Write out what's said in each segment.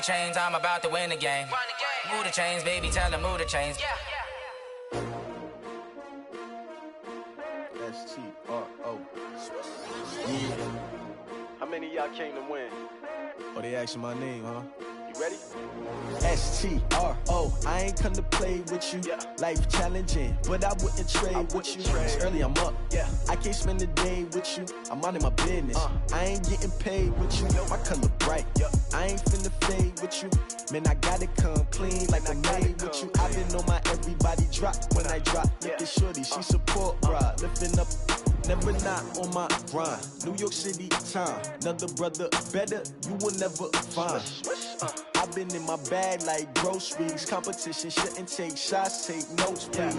chains, I'm about to win the game. Move the chains, baby, tell them move the chains. S-T-R-O. Yeah. How many of y'all came to win? Oh, they asking my name, huh? You ready? S-T-R-O. I ain't come to play with you. Yeah. Life challenging, but I wouldn't trade with you. It's early, I'm up. Yeah. I can't spend the day with you. I'm minding my business. I ain't getting paid with you. My color bright. I ain't finna fade with you. Man, I gotta come clean like I'm made with you. I've been on my everybody drop when I drop. Look at shorty, she support ride. Lifting up, never not on my grind. New York City time. Another brother better, you will never find. I've been in my bag like groceries. Competition shouldn't take shots, take notes, please.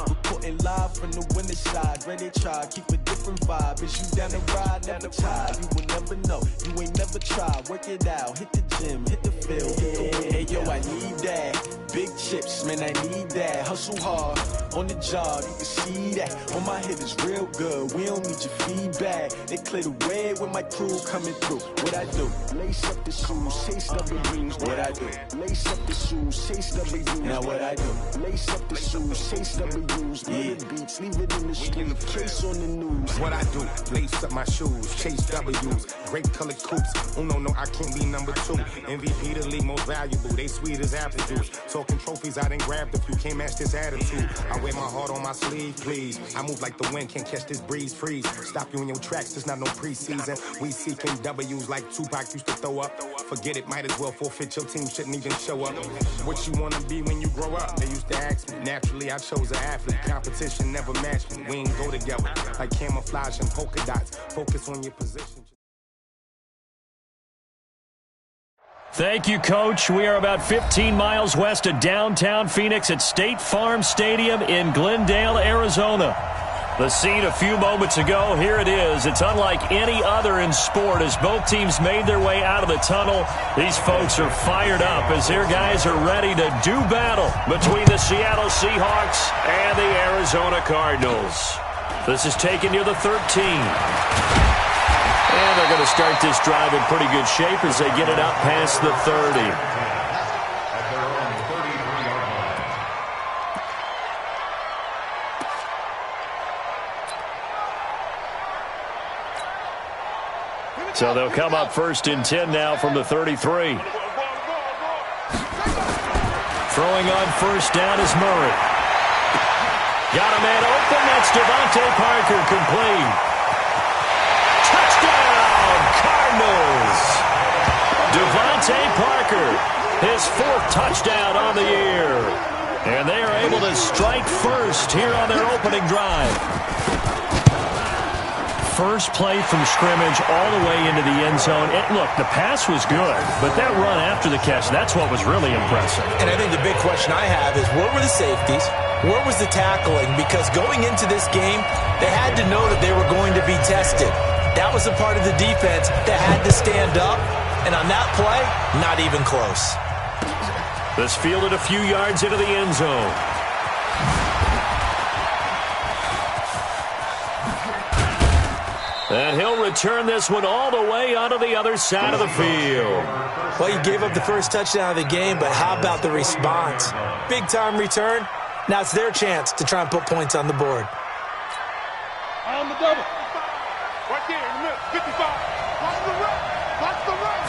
Reporting live from the winning side. Ready to try, keep a different vibe. Is you down the ride, never tired. You will never know, you ain't never tried. Work it out, hit the gym, hit the field, hit the wind. Hey yo, I need that. Big chips, man, I need that. Hustle hard, on the job, you can see that. On my head is real good, we don't need your feedback. They clear the way with my crew coming through. What I do? Lace up the shoes, chase W's. What I do? Lace up the shoes, chase W's. Now what I do? Lace up the shoes, chase W's. Yeah. Beats, leave it in the street, case on the news. What I do? Lace up my shoes, chase W's. Great colored coops. Oh no, I can't be number 2. MVP the league most valuable. They sweet as apple juice. Talking trophies, I didn't grab the few. Can't match this attitude. I wear my heart on my sleeve, please. I move like the wind, can't catch this breeze, freeze. Stop you in your tracks, there's not no preseason. We seeking W's like Tupac used to throw up. Forget it, might as well forfeit. Your team shouldn't even show up. What you wanna be when you grow up? They used to ask me. Naturally, I chose an athlete. Competition never matched me. We ain't go together like camouflage and polka dots. Focus on your position. Thank you, Coach. We are about 15 miles west of downtown Phoenix at State Farm Stadium in Glendale, Arizona. The scene a few moments ago, here it is. It's unlike any other in sport as both teams made their way out of the tunnel. These folks are fired up as their guys are ready to do battle between the Seattle Seahawks and the Arizona Cardinals. This is taken near the 13. And they're going to start this drive in pretty good shape as they get it up past the 30. So they'll come up first and 10 now from the 33. Throwing on first down is Murray. Got a man open. That's Devontae Parker, complete. Cardinals. Devontae Parker, his 4th touchdown on the year. And they are able to strike first here on their opening drive. First play from scrimmage all the way into the end zone. Look, the pass was good, but that run after the catch, that's what was really impressive. And I think the big question I have is, where were the safeties? Where was the tackling? Because going into this game, they had to know that they were going to be tested. That was a part of the defense that had to stand up, and on that play, not even close. This fielded a few yards into the end zone. And he'll return this one all the way onto the other side of the field. Well, you gave up the first touchdown of the game, but how about the response? Big-time return. Now it's their chance to try and put points on the board. On the double. Right there in the middle, 55. Watch the run. Watch the run.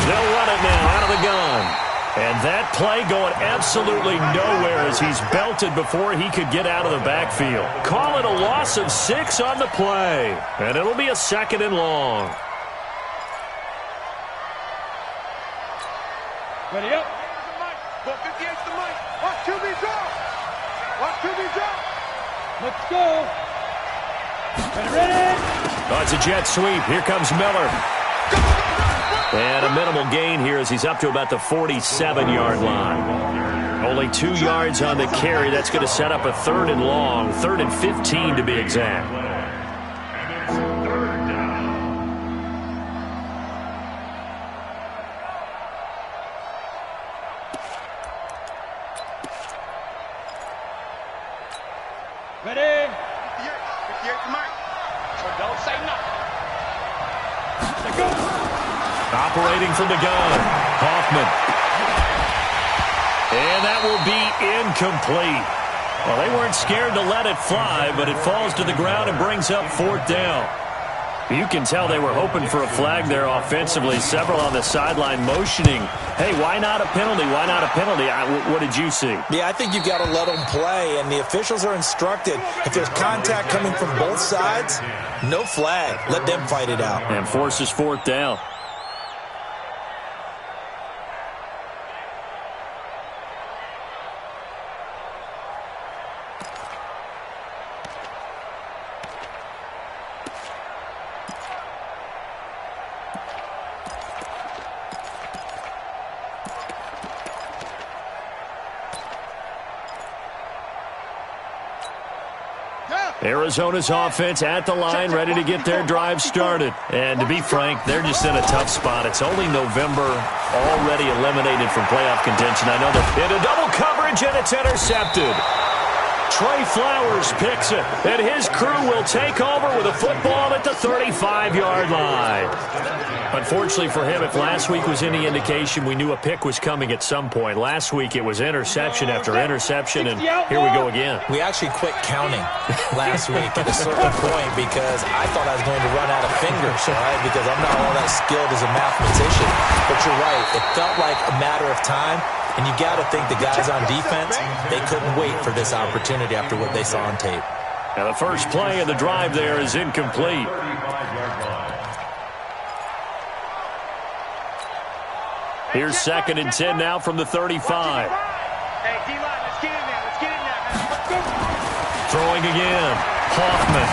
They'll run it now out of the gun. And that play going absolutely nowhere as he's belted before he could get out of the backfield. Call it a loss of 6 on the play. And it'll be a 2nd and long. Ready up. Ball 58's the mic. Watch QB drop. Watch QB drop. Let's go. Ready? Oh, it's a jet sweep. Here comes Miller. And a minimal gain here as he's up to about the 47-yard line. Only 2 yards on the carry. That's going to set up a 3rd and long. 3rd and 15 to be exact. Ready? 58 to Mike. So don't say nothing. Let's go. Operating from the gun, Hoffman. And that will be incomplete. Well, they weren't scared to let it fly, but it falls to the ground and brings up 4th down. You can tell they were hoping for a flag there offensively. Several on the sideline motioning, hey, why not a penalty? Why not a penalty? What did you see? Yeah, I think you got to let them play, and the officials are instructed. If there's contact coming from both sides, no flag. Let them fight it out. And forces 4th down. Arizona's offense at the line, ready to get their drive started. And to be frank, they're just in a tough spot. It's only November, already eliminated from playoff contention. I know they're in a double coverage, and it's intercepted. Trey Flowers picks it, and his crew will take over with a football at the 35-yard line. Unfortunately for him, if last week was any indication, we knew a pick was coming at some point. Last week it was interception after interception, and here we go again. We actually quit counting last week at a certain point because I thought I was going to run out of fingers, right? Because I'm not all that skilled as a mathematician. But you're right. It felt like a matter of time. And you got to think the guys on defense, they couldn't wait for this opportunity after what they saw on tape. Now the first play of the drive there is incomplete. Here's 2nd and 10 now from the 35. Hey, D-line, let's get in there. Let's get in there. Throwing again. Hoffman.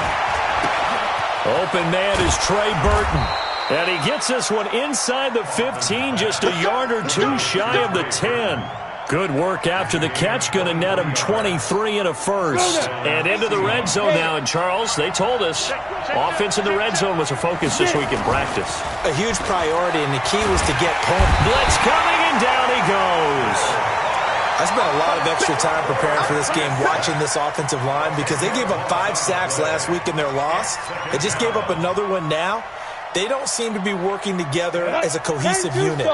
Open man is Trey Burton. And he gets this one inside the 15, just a yard or two shy of the 10. Good work after the catch, going to net him 23 and a first. And into the red zone now. And Charles, they told us offense in the red zone was a focus this week in practice. A huge priority, and the key was to get point. Blitz coming, and down he goes. I spent a lot of extra time preparing for this game, watching this offensive line, because they gave up 5 sacks last week in their loss. They just gave up another one now. They don't seem to be working together as a cohesive unit.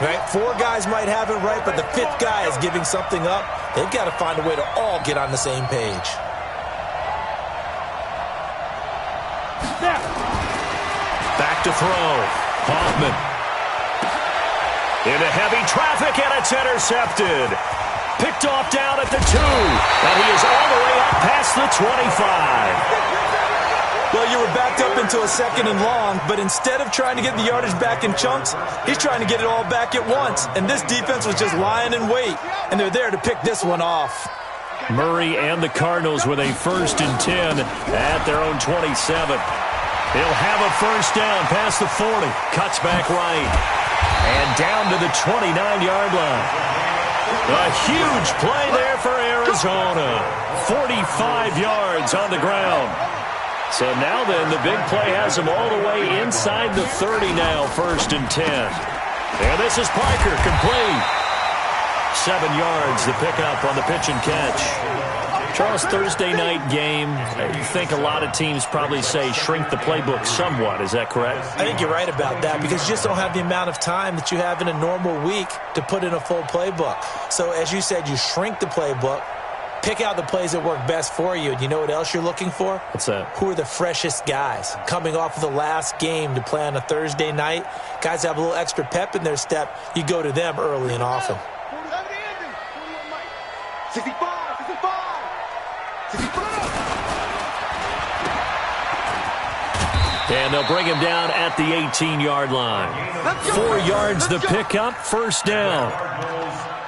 Right? 4 guys might have it right, but the 5th guy is giving something up. They've got to find a way to all get on the same page. Back to throw. Hoffman. Into heavy traffic, and it's intercepted. Picked off down at the 2. And he is all the way up past the 25. Well, you were backed up into a 2nd and long, but instead of trying to get the yardage back in chunks, he's trying to get it all back at once. And this defense was just lying in wait, and they're there to pick this one off. Murray and the Cardinals with a 1st and 10 at their own 27. He'll have a first down past the 40. Cuts back right. And down to the 29-yard line. A huge play there for Arizona. 45 yards on the ground. So now then, the big play has him all the way inside the 30 now, 1st and 10. And this is Parker, complete. 7 yards, the pickup on the pitch and catch. Charles, Thursday night game, you think a lot of teams probably say shrink the playbook somewhat. Is that correct? I think you're right about that because you just don't have the amount of time that you have in a normal week to put in a full playbook. So as you said, you shrink the playbook. Pick out the plays that work best for you. And you know what else you're looking for? What's that? Who are the freshest guys? Coming off of the last game to play on a Thursday night, guys have a little extra pep in their step. You go to them early and often. 65. And they'll bring him down at the 18-yard line. 4 yards the pickup, first down.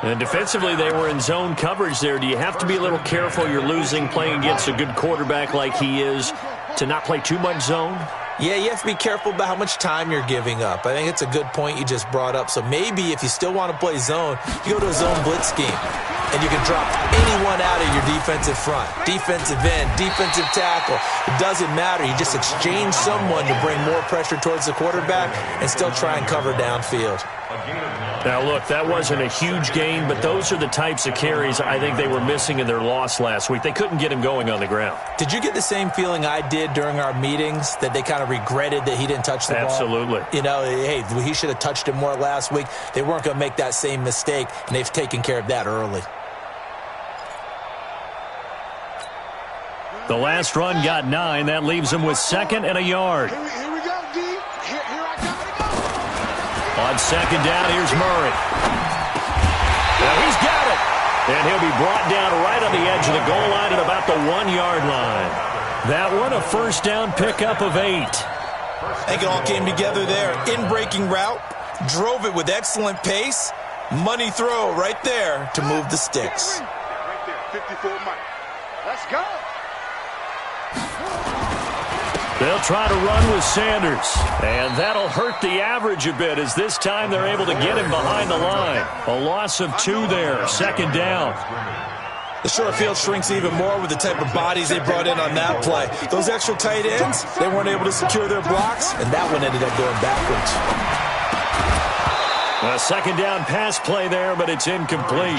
And defensively, they were in zone coverage there. Do you have to be a little careful? You're losing, playing against a good quarterback like he is, to not play too much zone? Yeah, you have to be careful about how much time you're giving up. I think it's a good point you just brought up. So maybe if you still want to play zone, you go to a zone blitz scheme. And you can drop anyone out of your defensive front. Defensive end, defensive tackle. It doesn't matter. You just exchange someone to bring more pressure towards the quarterback and still try and cover downfield. Now, look, that wasn't a huge gain, but those are the types of carries I think they were missing in their loss last week. They couldn't get him going on the ground. Did you get the same feeling I did during our meetings, that they kind kind of regretted that he didn't touch the ball. Absolutely. You know, hey, he should have touched it more last week. They weren't going to make that same mistake, and they've taken care of that early. The last run got 9. That leaves him with 2nd and a yard. Here we go, D. Here I got it. On 2nd down, here's Murray. Now he's got it. And he'll be brought down right on the edge of the goal line at about the 1-yard line. That one, a first down pickup of 8. I think it all came together there. In-breaking route, drove it with excellent pace. Money throw right there to move the sticks. Right there, 54 Mike. Let's go. They'll try to run with Sanders, and that'll hurt the average a bit as this time they're able to get him behind the line. A loss of 2 there, 2nd down. The short field shrinks even more with the type of bodies they brought in on that play. Those extra tight ends, they weren't able to secure their blocks, and that one ended up going backwards. A 2nd down pass play there, but it's incomplete.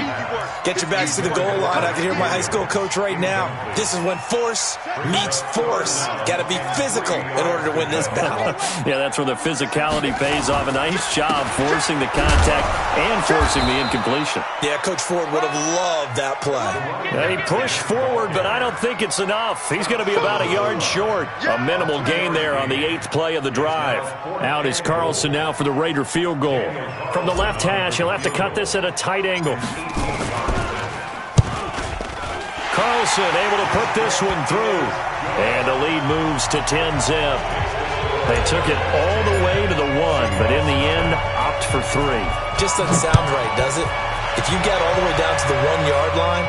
Get your backs to the goal line. I can hear my high school coach right now. This is when force meets force. Got to be physical in order to win this battle. Yeah, that's where the physicality pays off. A nice job forcing the contact and forcing the incompletion. Yeah, Coach Ford would have loved that play. They push forward, but I don't think it's enough. He's going to be about a yard short. A minimal gain there on the 8th play of the drive. Out is Carlson now for the Raider field goal. From the left hash, he'll have to cut this at a tight angle. Carlson able to put this one through. And the lead moves to 10-zip. They took it all the way to the 1, but in the end, opt for 3. Just doesn't sound right, does it? If you get all the way down to the 1-yard line,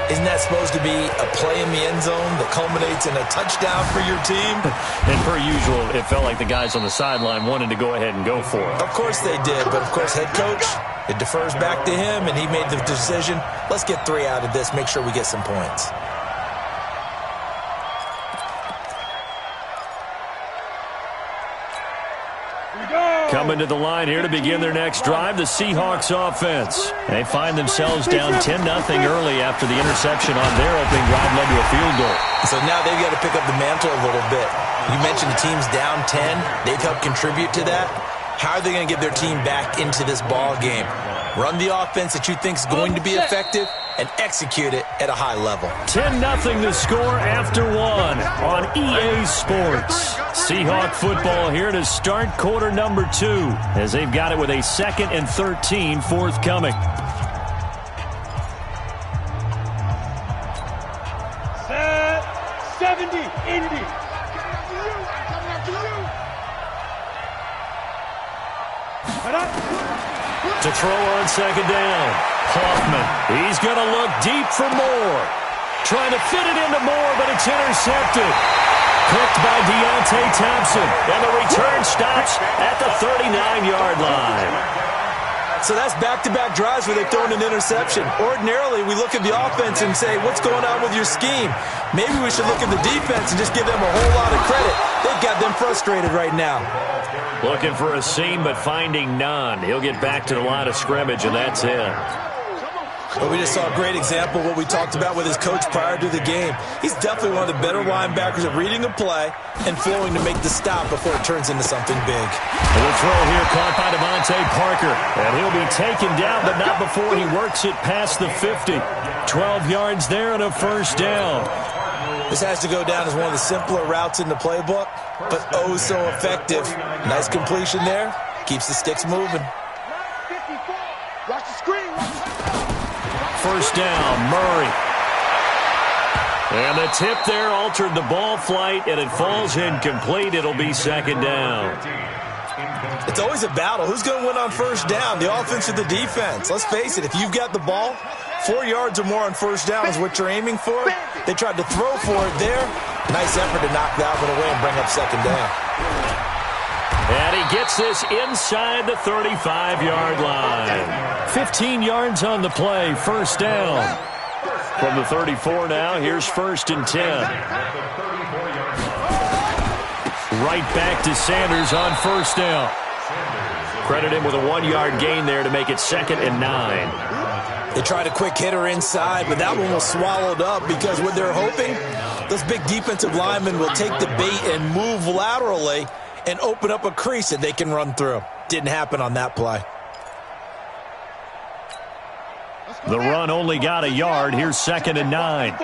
isn't that supposed to be a play in the end zone that culminates in a touchdown for your team? And per usual, it felt like the guys on the sideline wanted to go ahead and go for it. Of course they did, but of course head coach, it defers back to him, and he made the decision, let's get 3 out of this, make sure we get some points. Coming to the line here to begin their next drive, the Seahawks offense. They find themselves down 10-0 early after the interception on their opening drive led to a field goal. So now they've got to pick up the mantle a little bit. You mentioned the team's down 10. They've helped contribute to that. How are they going to get their team back into this ball game? Run the offense that you think is going to be effective and execute it at a high level. 10-0 the score after 1 on EA Sports. Seahawk football here to start quarter number 2 as they've got it with a 2nd and 13 forthcoming. Set 70, Indy. To throw on 2nd down. Hoffman, he's going to look deep for Moore. Trying to fit it into Moore, but it's intercepted. Picked by Deontay Thompson, and the return stops at the 39-yard line. So that's back-to-back drives where they've thrown an interception. Ordinarily, we look at the offense and say, what's going on with your scheme? Maybe we should look at the defense and just give them a whole lot of credit. They've got them frustrated right now. Looking for a seam, but finding none. He'll get back to the line of scrimmage, and that's it. Well, we just saw a great example of what we talked about with his coach prior to the game. He's definitely one of the better linebackers at reading a play and flowing to make the stop before it turns into something big. And the throw here caught by Devontae Parker. And he'll be taken down, but not before he works it past the 50. 12 yards there and a first down. This has to go down as one of the simpler routes in the playbook, but oh so effective. Nice completion there. Keeps the sticks moving. Watch the screen. First down, Murray. And the tip there altered the ball flight, and it falls incomplete. It'll be 2nd down. It's always a battle. Who's going to win on first down, the offense or the defense? Let's face it, if you've got the ball, 4 yards or more on first down is what you're aiming for. They tried to throw for it there. Nice effort to knock that one away and bring up 2nd down. And he gets this inside the 35-yard line. 15 yards on the play, first down. From the 34 now, here's 1st and 10. Right back to Sanders on first down. Credit him with a 1-yard gain there to make it 2nd and 9. They tried a quick hitter inside, but that one was swallowed up because what they're hoping Those big defensive linemen will take the bait and move laterally and open up a crease that they can run through. Didn't happen on that play. The run only got a yard. Here's 2nd and 9.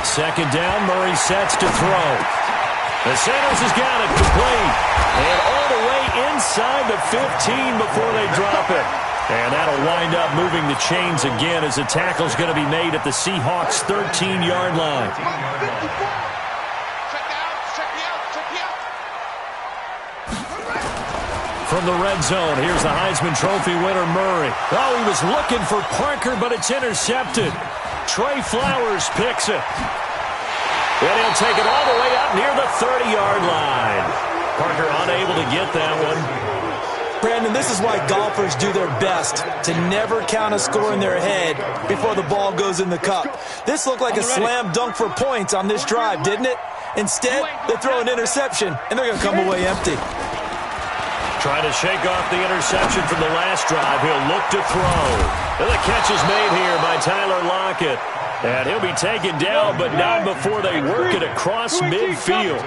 Second down, Murray sets to throw. The Sanders has got it complete. And all the way inside the 15 before they drop it. And that'll wind up moving the chains again as the tackle's going to be made at the Seahawks' 13-yard line. From the red zone, here's the Heisman Trophy winner, Murray. Oh, he was looking for Parker, but it's intercepted. Trey Flowers picks it. And he'll take it all the way up near the 30-yard line. Parker unable to get that one. Brandon, this is why golfers do their best to never count a score in their head before the ball goes in the cup. This looked like a slam dunk for points on this drive, didn't it? Instead, they throw an interception, and they're going to come away empty. Trying to shake off the interception from the last drive. He'll look to throw. And the catch is made here by Tyler Lockett. And he'll be taken down, but not before they work it across midfield.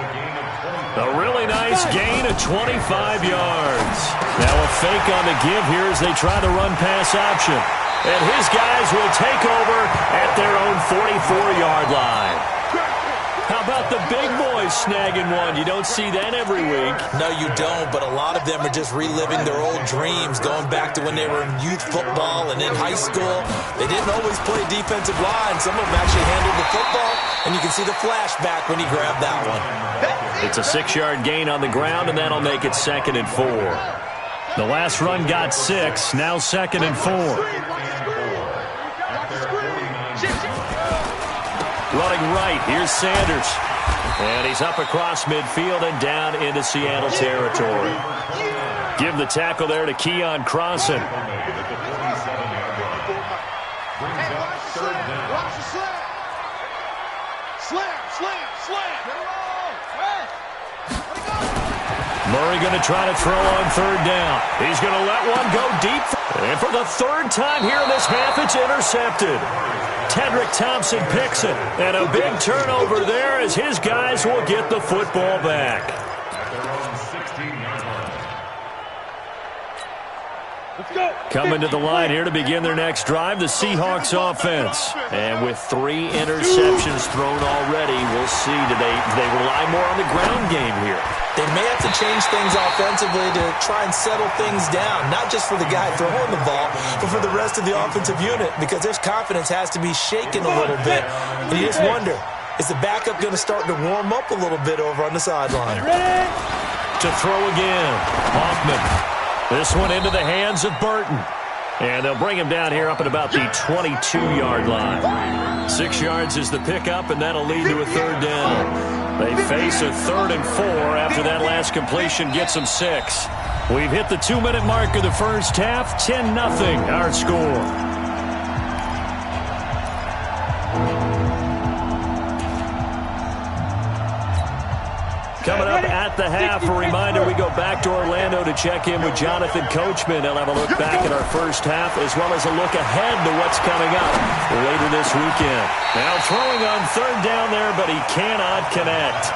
A really nice gain of 25 yards. Now a fake on the give here as they try the run-pass option. And his guys will take over at their own 44-yard line. How about the big boys snagging one? You don't see that every week. No, you don't, but a lot of them are just reliving their old dreams, going back to when they were in youth football and in high school. They didn't always play defensive line. Some of them actually handled the football, and you can see the flashback when he grabbed that one. It's a 6-yard gain on the ground, and that'll make it 2nd and 4. The last run got 6, now 2nd and 4. Running right, here's Sanders. And he's up across midfield and down into Seattle territory. Give the tackle there to Keon Crossan. Murray going to try to throw on 3rd down. He's going to let one go deep. And for the 3rd time here in this half, it's intercepted. Tedrick Thompson picks it. And a big turnover there as his guys will get the football back. Coming to the line here to begin their next drive, the Seahawks offense. And with 3 interceptions thrown already, we'll see. Do they rely more on the ground game here? They may have to change things offensively to try and settle things down, not just for the guy throwing the ball, but for the rest of the offensive unit, because their confidence has to be shaken a little bit. And you just wonder, is the backup going to start to warm up a little bit over on the sideline? To throw again, Hoffman. This one into the hands of Burton. And they'll bring him down here up at about the 22-yard line. 6 yards is the pickup, and that'll lead to a 3rd down. They face a 3rd and 4 after that last completion gets them 6. We've hit the 2-minute mark of the first half. 10-0 our score. Coming up at the half, a reminder, we go back to Orlando to check in with Jonathan Coachman. He'll have a look back at our first half as well as a look ahead to what's coming up later this weekend. Now throwing on 3rd down there, but he cannot connect.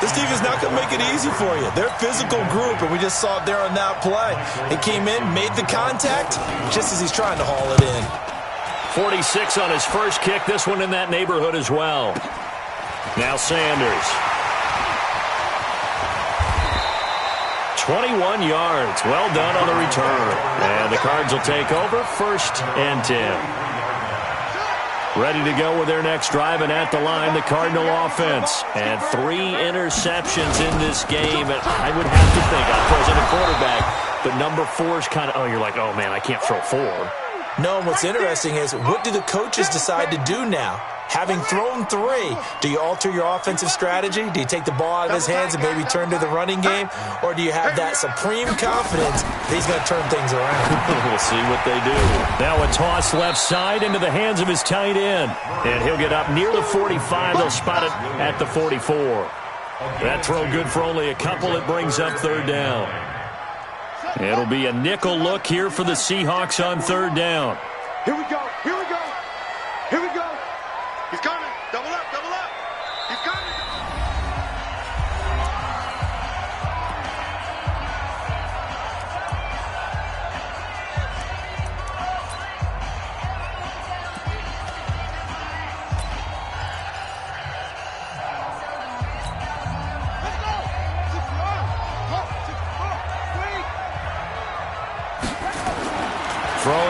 This team is not going to make it easy for you. They're a physical group, and we just saw it there on that play. He came in, made the contact, just as he's trying to haul it in. 46 on his first kick, this one in that neighborhood as well. Now Sanders. 21 yards. Well done on the return. And the Cards will take over 1st and 10. Ready to go with their next drive, and at the line, the Cardinal offense. And 3 interceptions in this game. And I would have to think, I'm president quarterback, but number 4 is kind of, you're like, oh, man, I can't throw 4. No, and what's interesting is, what do the coaches decide to do now? Having thrown 3, do you alter your offensive strategy? Do you take the ball out of his hands and maybe turn to the running game? Or do you have that supreme confidence that he's going to turn things around? We'll see what they do. Now a toss left side into the hands of his tight end. And he'll get up near the 45. They'll spot it at the 44. That throw good for only a couple. It brings up 3rd down. It'll be a nickel look here for the Seahawks on 3rd down. Here we go. Here we go. Here we go.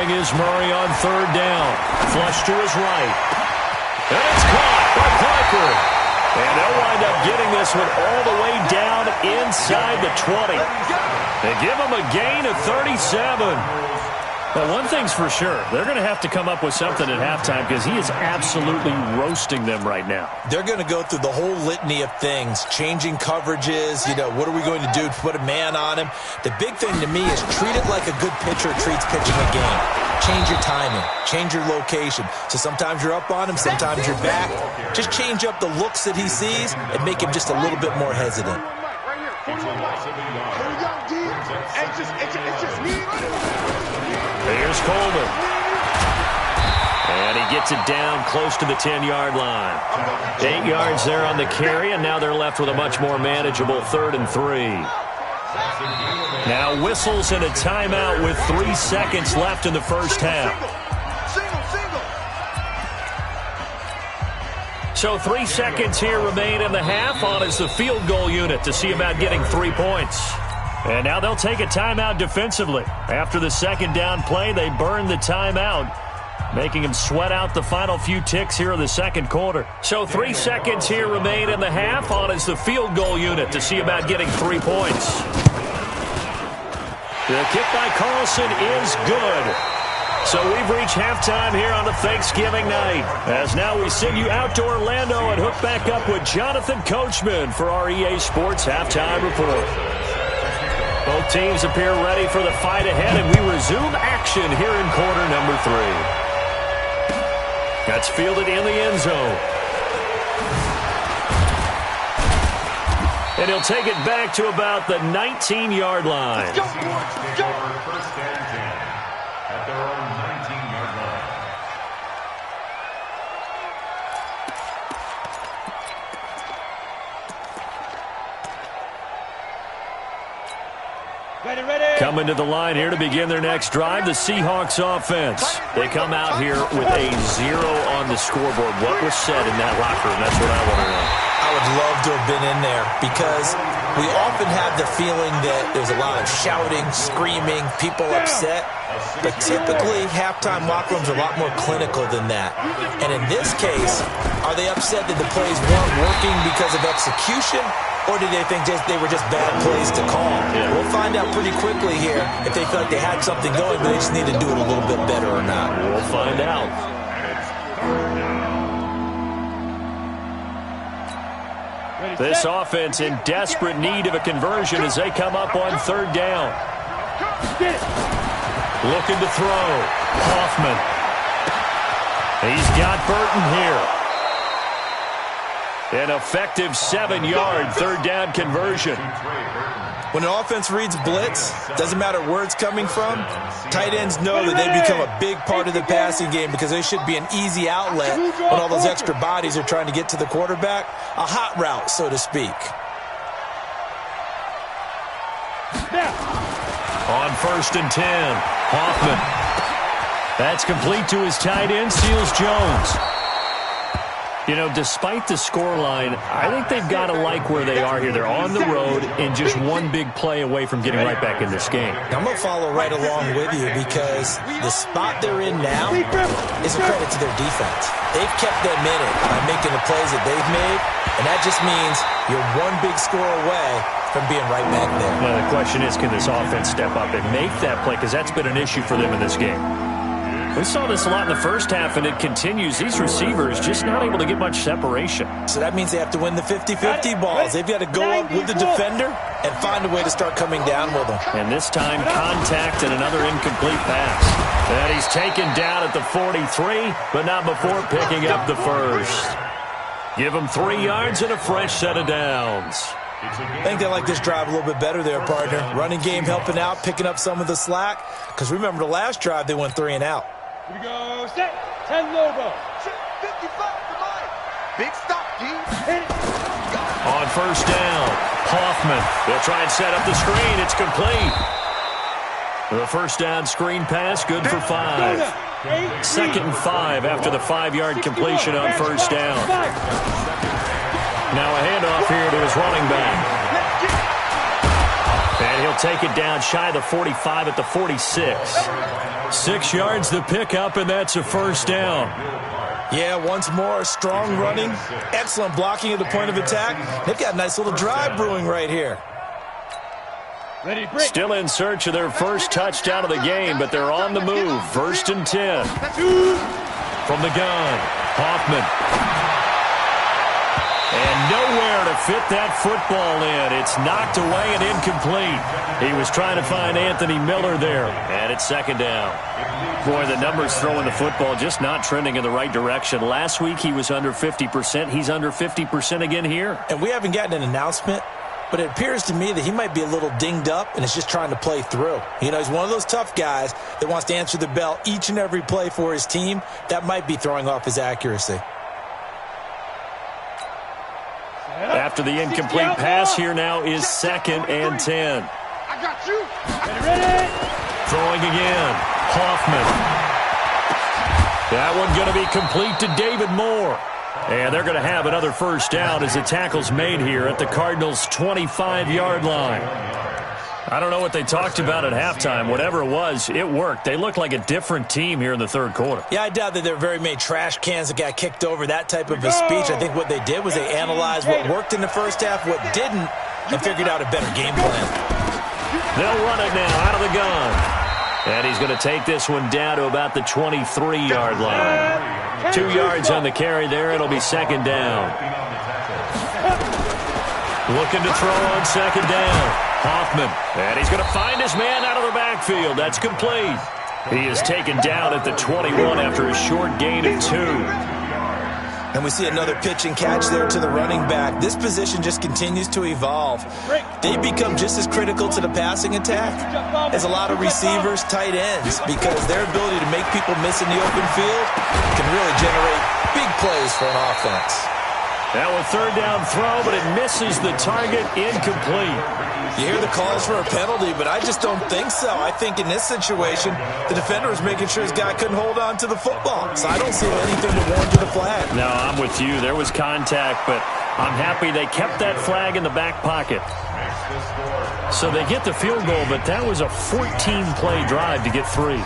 Throwing is Murray on third down. Flush to his right. And it's caught by Parker. And they'll wind up getting this one all the way down inside the 20. They give him a gain of 37. Now, one thing's for sure. They're going to have to come up with something at halftime because he is absolutely roasting them right now. They're going to go through the whole litany of things, changing coverages, what are we going to do to put a man on him? The big thing to me is treat it like a good pitcher treats pitching a game. Change your timing, change your location. So sometimes you're up on him, sometimes you're back. Just change up the looks that he sees and make him just a little bit more hesitant. Here's Coleman. And he gets it down close to the 10-yard line. 8 yards there on the carry, and now they're left with a much more manageable 3rd and 3. Now whistles and a timeout with 3 seconds left in the first half. So 3 seconds here remain in the half on as the field goal unit to see about getting 3 points. And now they'll take a timeout defensively. After the second down play, they burn the timeout, making him sweat out the final few ticks here in the second quarter. So 3 seconds here remain in the half on as the field goal unit to see about getting 3 points. The kick by Carlson is good. So we've reached halftime here on a Thanksgiving night. As now we send you out to Orlando and hook back up with Jonathan Coachman for our EA Sports Halftime Report. Both teams appear ready for the fight ahead, and we resume action here in quarter number 3. That's fielded in the end zone. And he'll take it back to about the 19-yard line. Let's go, boys. Let's go. First and 10 at their own 19-yard line. Ready. Coming to the line here to begin their next drive, the Seahawks offense. They come out here with a 0 on the scoreboard. What was said in that locker room? That's what I want to know. I would love to have been in there because we often have the feeling that there's a lot of shouting, screaming, people upset. But typically, halftime locker rooms are a lot more clinical than that. And in this case, are they upset that the plays weren't working because of execution? Or did they think they were just bad plays to call? Yeah. We'll find out pretty quickly here if they feel like they had something going, but they just need to do it a little bit better or not. We'll find out. This offense in desperate need of a conversion as they come up on third down. Looking to throw. Hoffman. He's got Burton here. An effective 7-yard third down conversion. When an offense reads blitz, doesn't matter where it's coming from, tight ends know that they become a big part of the passing game because they should be an easy outlet when all those extra bodies are trying to get to the quarterback. A hot route, so to speak. On 1st and 10, Hoffman. That's complete to his tight end, Seals Jones. Despite the scoreline, I think they've got to like where they are here. They're on the road and just one big play away from getting right back in this game. I'm going to follow right along with you because the spot they're in now is a credit to their defense. They've kept them in it by making the plays that they've made, and that just means you're one big score away from being right back there. Well, the question is, can this offense step up and make that play? Because that's been an issue for them in this game. We saw this a lot in the first half, and it continues. These receivers just not able to get much separation. So that means they have to win the 50-50 balls. They've got to go up with the defender and find a way to start coming down with them. And this time, contact and another incomplete pass. And he's taken down at the 43, but not before picking up the first. Give him 3 yards and a fresh set of downs. I think they like this drive a little bit better there, partner. Running game helping out, picking up some of the slack. Because remember, the last drive, they went 3 and out. Here we go. Set. 10 logo. 55 to mine. Big stop, D. Hit it. On first down, Hoffman. They'll try and set up the screen. It's complete. The first down screen pass, good for 5. 2nd and 5 after the 5-yard completion on first down. Now a handoff here to his running back. And he'll take it down shy of the 45 at the 46. 6 yards the pickup, and that's a first down. Yeah, once more, strong running, excellent blocking at the point of attack. They've got a nice little drive brewing right here. Still in search of their first touchdown of the game, but they're on the move. 1st and 10. From the gun, Hoffman. And nowhere to fit that football in. It's knocked away and incomplete. He was trying to find Anthony Miller there. And it's 2nd down. Boy, the numbers throwing the football just not trending in the right direction. Last week he was under 50%. He's under 50% again here. And we haven't gotten an announcement, but it appears to me that he might be a little dinged up and is just trying to play through. You know, he's one of those tough guys that wants to answer the bell each and every play for his team. That might be throwing off his accuracy. After the incomplete pass, here now is 2nd and 10. I got you. Ready? Throwing again. Hoffman. That one going to be complete to David Moore. And they're going to have another first down as the tackle's made here at the Cardinals' 25-yard line. I don't know what they talked about at halftime. Whatever it was, it worked. They look like a different team here in the 3rd quarter. Yeah, I doubt that there are very many trash cans that got kicked over, that type of a speech. I think what they did was they analyzed what worked in the first half, what didn't, and figured out a better game plan. They'll run it now out of the gun. And he's going to take this one down to about the 23-yard line. 2 yards on the carry there. It'll be 2nd down. Looking to throw on 2nd down. Hoffman. And he's going to find his man out of the backfield. That's complete. He is taken down at the 21 after a short gain of 2. And we see another pitch and catch there to the running back. This position just continues to evolve. They become just as critical to the passing attack as a lot of receivers, tight ends, because their ability to make people miss in the open field can really generate big plays for an offense. Now a 3rd down throw, but it misses the target, incomplete. You hear the calls for a penalty, but I just don't think so. I think in this situation, the defender was making sure his guy couldn't hold on to the football. So I don't see anything to warrant a flag. No, I'm with you. There was contact, but I'm happy they kept that flag in the back pocket. So they get the field goal, but that was a 14-play drive to get 3. You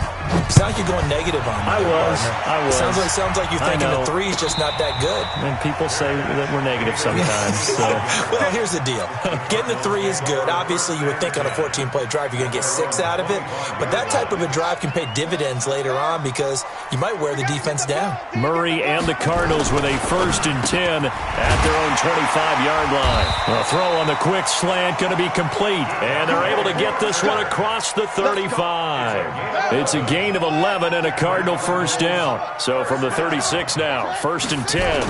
sound like you're going negative on me. I was. Sounds like you're thinking the 3 is just not that good. And people say that we're negative sometimes. So. Well, here's the deal. Getting the 3 is good. Obviously, you would think on a 14-play drive you're going to get 6 out of it. But that type of a drive can pay dividends later on because you might wear the defense down. Murray and the Cardinals with a 1st and 10 at their own 25-yard line. A throw on the quick slant going to be complete. And they're able to get this one across the 35. It's a gain of 11 and a Cardinal first down. So from the 36 now, 1st and 10.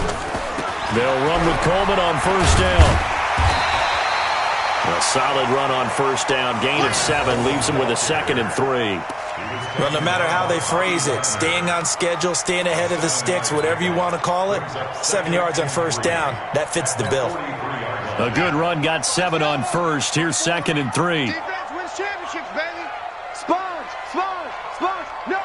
They'll run with Coleman on 1st down. A solid run on 1st down. Gain of 7 leaves them with a 2nd and 3. Well, no matter how they phrase it, staying on schedule, staying ahead of the sticks, whatever you want to call it, 7 yards on 1st down, that fits the bill. A good run got 7 on 1st. Here's 2nd and 3. Defense wins championships, baby. Sponge. No.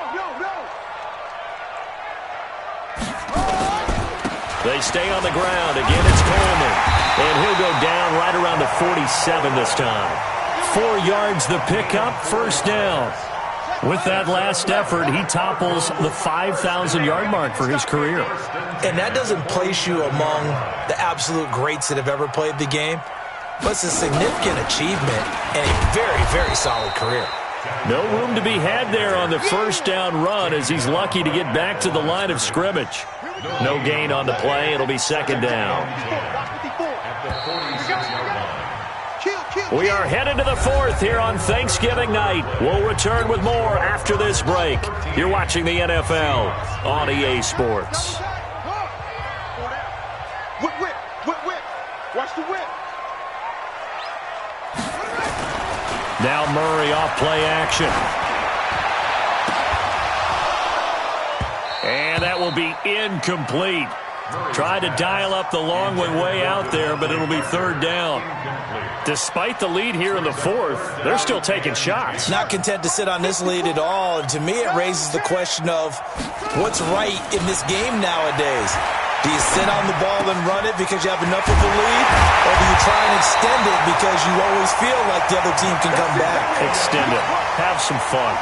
They stay on the ground. Again, it's Coleman. And he'll go down right around the 47 this time. 4 yards the pickup, 1st down. With that last effort, he topples the 5,000-yard mark for his career. And that doesn't place you among the absolute greats that have ever played the game, but it's a significant achievement and a very, very solid career. No room to be had there on the 1st down run as he's lucky to get back to the line of scrimmage. No gain on the play. It'll be 2nd down. We are headed to the 4th here on Thanksgiving night. We'll return with more after this break. You're watching the NFL on EA Sports. Whip. Watch the whip. Now Murray off play action. And that will be incomplete. Tried to dial up the long way out there, but it'll be 3rd down. Despite the lead here in the 4th, they're still taking shots. Not content to sit on this lead at all. And to me, it raises the question of what's right in this game nowadays. Do you sit on the ball and run it because you have enough of a lead, or do you try and extend it because you always feel like the other team can come back. Extend it. Have some fun.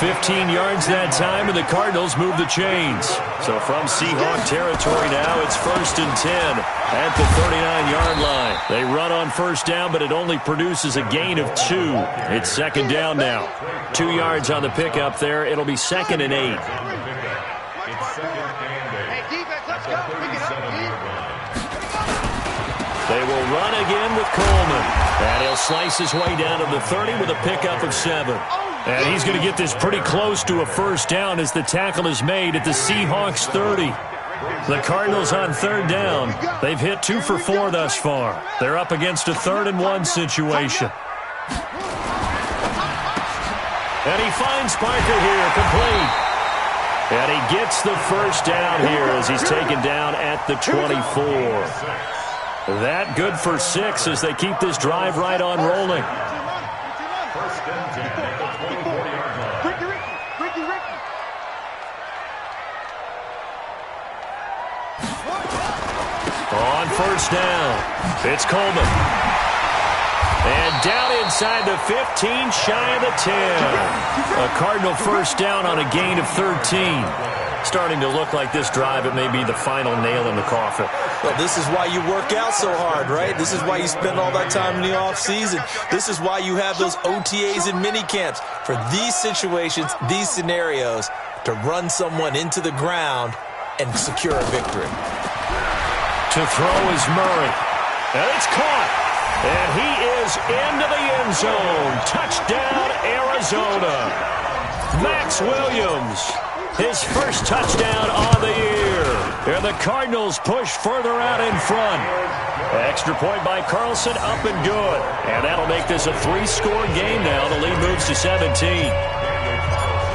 15 yards that time, and the Cardinals move the chains. So from Seahawk territory now, it's 1st and 10 at the 39-yard line. They run on first down, but it only produces a gain of 2. It's 2nd down now. 2 yards on the pickup there. It'll be 2nd and 8. They will run again with Coleman. And he'll slice his way down to the 30 with a pickup of 7. And he's going to get this pretty close to a first down as the tackle is made at the Seahawks 30. The Cardinals on 3rd down. They've hit 2 for 4 thus far. They're up against a 3rd and 1 situation. And he finds Parker here, complete. And he gets the first down here as he's taken down at the 24. That good for 6 as they keep this drive right on rolling. On first down, it's Coleman. And down inside the 15, shy of the 10. A Cardinal first down on a gain of 13. Starting to look like this drive, it may be the final nail in the coffin. Well, this is why you work out so hard, right? This is why you spend all that time in the offseason. This is why you have those OTAs and minicamps. For these situations, these scenarios, to run someone into the ground and secure a victory. To throw is Murray. And it's caught. And he is into the end zone. Touchdown, Arizona. Max Williams, his first touchdown on the year. And the Cardinals push further out in front. Extra point by Carlson, up and good. And that'll make this a 3-score game now. The lead moves to 17.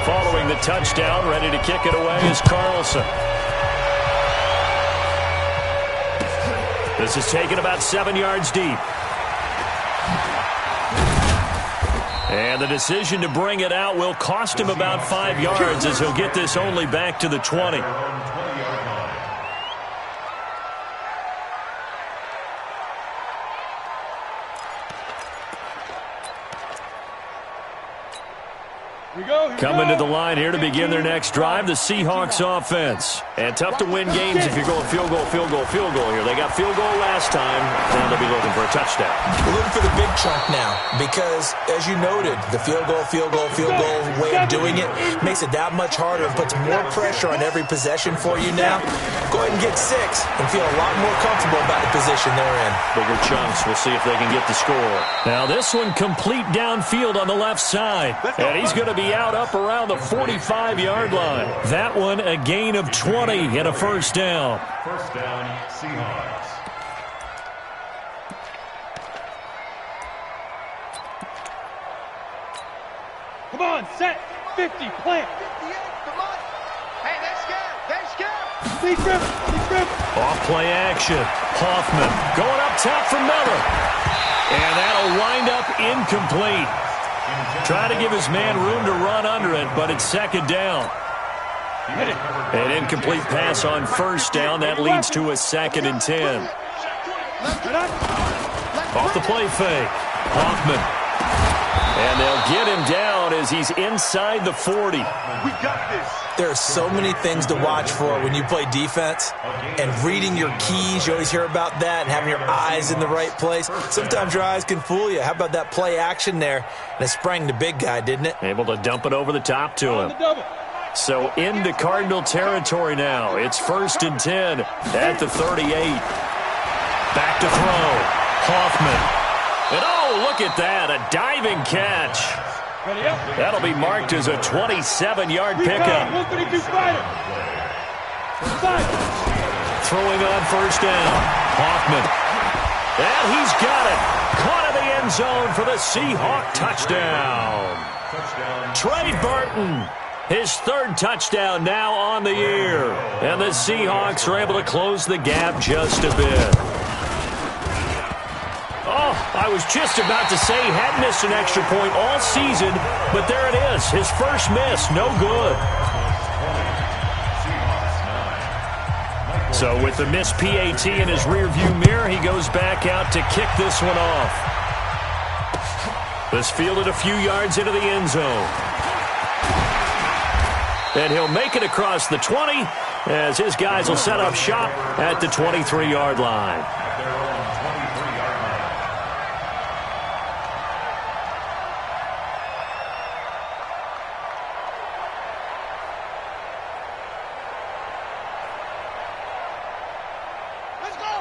Following the touchdown, ready to kick it away is Carlson. This is taken about 7 yards deep. And the decision to bring it out will cost him about 5 yards as he'll get this only back to the 20. Coming to the line here to begin their next drive, the Seahawks offense. And tough to win games if you're going field goal, field goal, field goal here. They got field goal last time. Now they'll be looking for a touchdown. We're looking for the big chunk now because, as you noted, the field goal way of doing it makes it that much harder and puts more pressure on every possession for you now. Go ahead and get 6 and feel a lot more comfortable about the position they're in. Bigger chunks. We'll see if they can get the score. Now this one complete downfield on the left side. And he's going to be out up around the 45-yard line. That one a gain of 20 and a first down. First down, Seahawks. Come on, set, 50, plant. 58, come on. Hey, they're scared. Lead grip. Off play action. Hoffman going up top for Miller. And that'll wind up incomplete. Trying to give his man room to run under it, but it's 2nd down. An incomplete pass on first down. That leads to a 2nd and 10. Off the play fake. Hoffman. And they'll get him down as he's inside the 40. We got this. There are so many things to watch for when you play defense. And reading your keys, you always hear about that, and having your eyes in the right place. Sometimes your eyes can fool you. How about that play action there? And it sprang the big guy, didn't it? Able to dump it over the top to him. So into Cardinal territory now. It's 1st and 10 at the 38. Back to throw. Hoffman. And oh, look at that, a diving catch. That'll be marked as a 27-yard pickup. Throwing on first down. Hoffman. And he's got it. Caught in the end zone for the Seahawk touchdown. Trey Burton. His 3rd touchdown now on the year. And the Seahawks are able to close the gap just a bit. Oh, I was just about to say he hadn't missed an extra point all season, but there it is. His first miss, no good. So with the missed PAT in his rearview mirror, he goes back out to kick this one off. This fielded a few yards into the end zone. And he'll make it across the 20 as his guys will set up shop at the 23-yard line.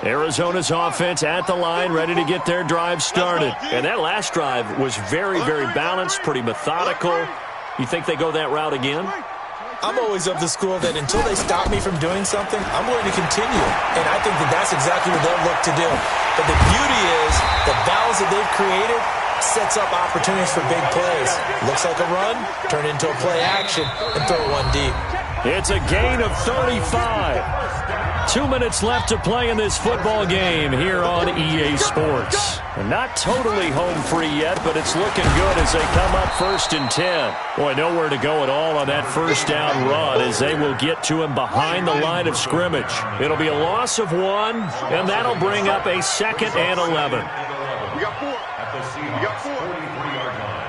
Arizona's offense at the line, ready to get their drive started. And that last drive was very, very balanced, pretty methodical. You think they go that route again? I'm always of the school that until they stop me from doing something, I'm going to continue. And I think that that's exactly what they'll look to do. But the beauty is the balance that they've created sets up opportunities for big plays. Looks like a run, turn into a play action, and throw one deep. It's a gain of 35. 2 minutes left to play in this football game here on EA Sports. And not totally home free yet, but it's looking good as they come up 1st and 10. Boy, nowhere to go at all on that first down run as they will get to him behind the line of scrimmage. It'll be a loss of 1, and that'll bring up a 2nd and 11. We got 4. At the Seahawks 43-yard line.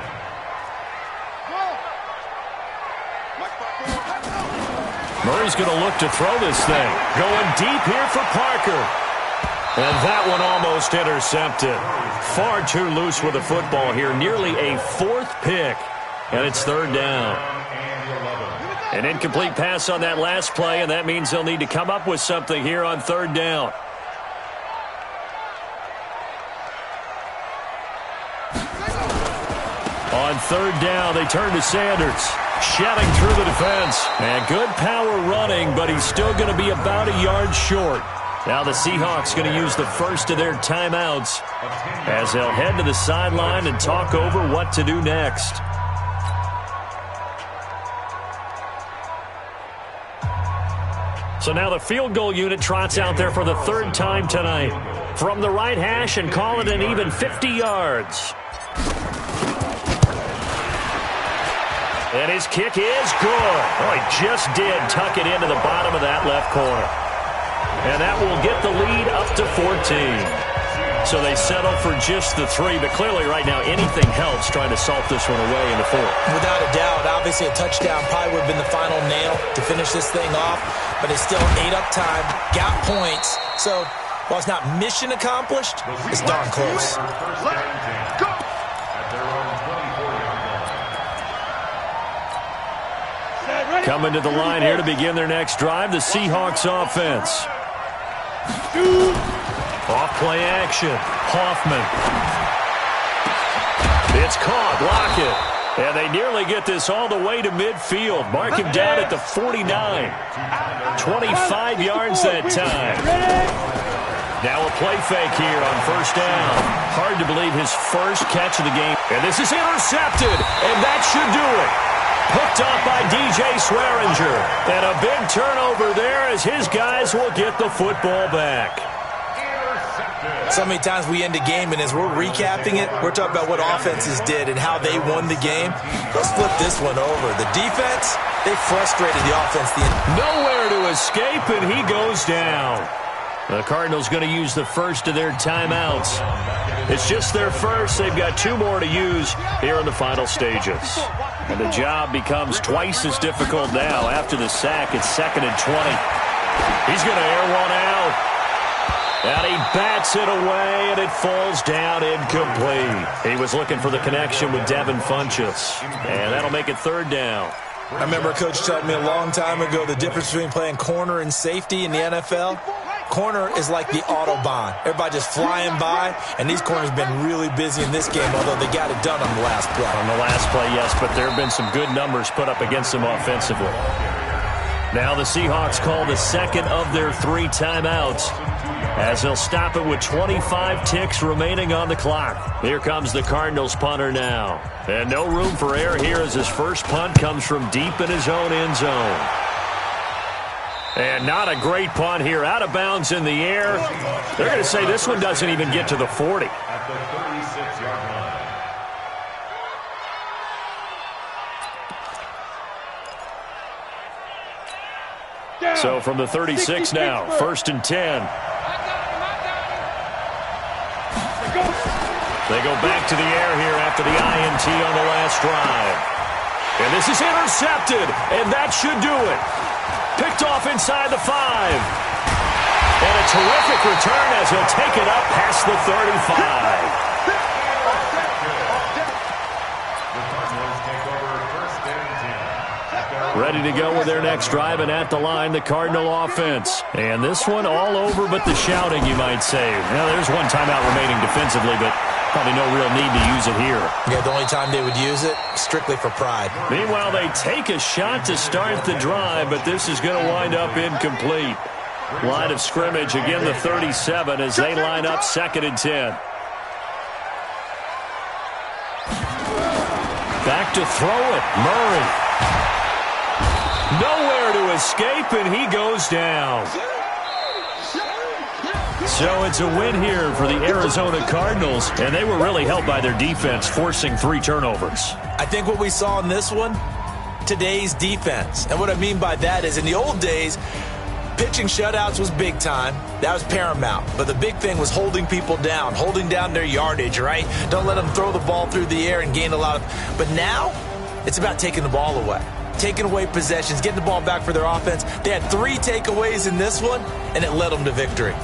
Murray's going to look to throw this thing. Going deep here for Parker. And that one almost intercepted. Far too loose with the football here. Nearly a 4th pick. And it's 3rd down. An incomplete pass on that last play, and that means they'll need to come up with something here on 3rd down. On 3rd down, they turn to Sanders. Shelling through the defense. And good power running, but he's still going to be about a yard short. Now the Seahawks going to use the first of their timeouts as they'll head to the sideline and talk over what to do next. So now the field goal unit trots out there for the 3rd time tonight. From the right hash and call it an even 50 yards. And his kick is good. Oh, he just did tuck it into the bottom of that left corner. And that will get the lead up to 14. So they settle for just the 3, but clearly right now anything helps trying to salt this one away in the 4th. Without a doubt, obviously a touchdown probably would have been the final nail to finish this thing off, but it's still ate up time, got points. So while it's not mission accomplished, it's darn close. Let's go! Coming to the line here to begin their next drive, the Seahawks offense. Off play action. Hoffman. It's caught. Block it. And they nearly get this all the way to midfield. Mark him down at the 49. 25 yards that time. Now a play fake here on 1st down. Hard to believe his first catch of the game. And this is intercepted. And that should do it. Hooked up by DJ Swearinger. And a big turnover there as his guys will get the football back. So many times we end a game, and as we're recapping it, we're talking about what offenses did and how they won the game. Let's flip this one over. The defense, they frustrated the offense. Nowhere to escape, and he goes down. The Cardinals going to use the first of their timeouts. It's just their first. They've got 2 more to use here in the final stages. And the job becomes twice as difficult now. After the sack, it's 2nd and 20. He's going to air one out. And he bats it away, and it falls down incomplete. He was looking for the connection with Devin Funchess. And that'll make it 3rd down. I remember a coach telling me a long time ago the difference between playing corner and safety in the NFL. Corner is like the Autobahn. Everybody just flying by, and these corners have been really busy in this game, although they got it done on the last play. On the last play, yes, but there have been some good numbers put up against them offensively. Now the Seahawks call the 2nd of their 3 timeouts as they'll stop it with 25 ticks remaining on the clock. Here comes the Cardinals punter now. And no room for error here as his first punt comes from deep in his own end zone. And not a great punt here. Out of bounds in the air. They're going to say this one doesn't even get to the 40. At the 36-yard line. So from the 36 now, 1st and 10. They go back to the air here after the INT on the last drive. And this is intercepted, and that should do it. Picked off inside the 5. And a terrific return as he'll take it up past the 35. Ready to go with their next drive, and at the line, the Cardinal offense. And this one all over but the shouting, you might say. Now, there's one timeout remaining defensively, but probably no real need to use it here. Yeah, the only time they would use it, strictly for pride. Meanwhile, they take a shot to start the drive, but this is going to wind up incomplete. Line of scrimmage, again the 37 as they line up 2nd and 10. Back to throw it, Murray. Nowhere to escape, and he goes down. So it's a win here for the Arizona Cardinals, and they were really helped by their defense, forcing 3 turnovers. I think what we saw in this one, today's defense. And what I mean by that is in the old days, pitching shutouts was big time. That was paramount. But the big thing was holding people down, holding down their yardage, right? Don't let them throw the ball through the air and gain a lot of... But now, it's about taking the ball away. Taking away possessions, getting the ball back for their offense. They had 3 takeaways in this one, and it led them to victory.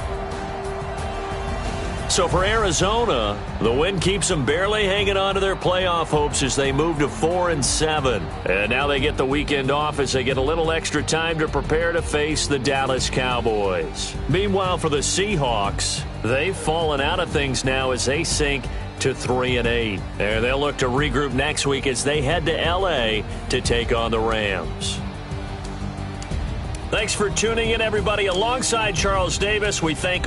So for Arizona, the win keeps them barely hanging on to their playoff hopes as they move to 4-7. And now they get the weekend off as they get a little extra time to prepare to face the Dallas Cowboys. Meanwhile, for the Seahawks, they've fallen out of things now as they sink to 3-8. And they'll look to regroup next week as they head to L.A. to take on the Rams. Thanks for tuning in, everybody. Alongside Charles Davis, we thank